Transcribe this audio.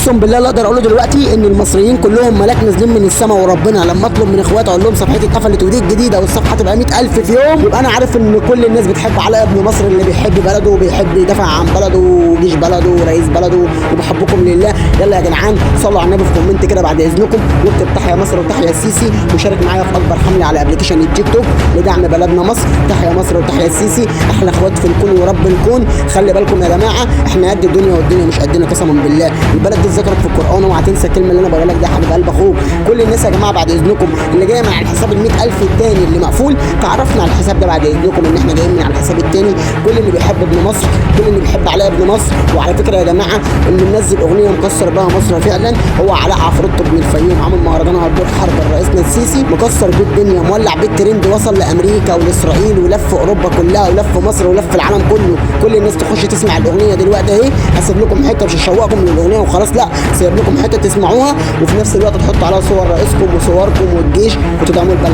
اقسم بالله اللي اقدر اقوله دلوقتي ان المصريين كلهم ملاك نازلين من السماء وربنا. لما اطلب من اخواتي اقول لهم صفحتي اتقفلت ودي الجديده والصفحه تبقى 100,000 في يوم، يبقى انا عارف ان كل الناس بتحب علاء ابن مصر اللي بيحب بلده وبيحب يدافع عن بلده وجيش بلده ورئيس بلده وبحبكم لله. يلا يا جدعان صلوا على النبي في كومنت كده بعد اذنكم، واكتب تحيا مصر وتحيا السيسي، وشارك معايا في اكبر حمله على ابلكيشن التيك توك لدعم بلدنا مصر. تحيا مصر وتحيا السيسي، احلى اخوات في الكون ورب الكون. خلي بالكم يا جماعه احنا قد الدنيا والدنيا مش قدنا قسما بالله. البلد دي ذكرت في القران، اوعى تنسى الكلمه اللي انا بقولها لك دي يا حبيب قلب اخوك. كل الناس يا جماعه بعد اذنكم اللي جايه من على الحساب ال 100,000 الثاني اللي مقفول تعرفنا على الحساب ده بعد اذنكم ان احنا جايين من على الحساب الثاني. كل اللي بيحب ابن مصر، كل اللي بيحب علاء ابن مصر. وعلى فكره يا جماعه اللي منزل اغنيه مكسر بها مصر فعلا هو علاء عفروتو من الفيوم، عامل مهرجان هتدور حرب رئيسنا السيسي، مكسر بيه الدنيا، مولع بيه الترند، وصل لامريكا ولاسرائيل ولف اوروبا كلها ولف مصر ولف العالم كله. كل الناس تخش تسمع الاغنيه دلوقتي اهي. هسيب لكم حته مش هشوقكم للاغنيه وخلاص، لا سيب لكم حته تسمعوها وفي نفس الوقت تحطوا عليها صور رئيسكم وصوركم والجيش وتدعموا البلد.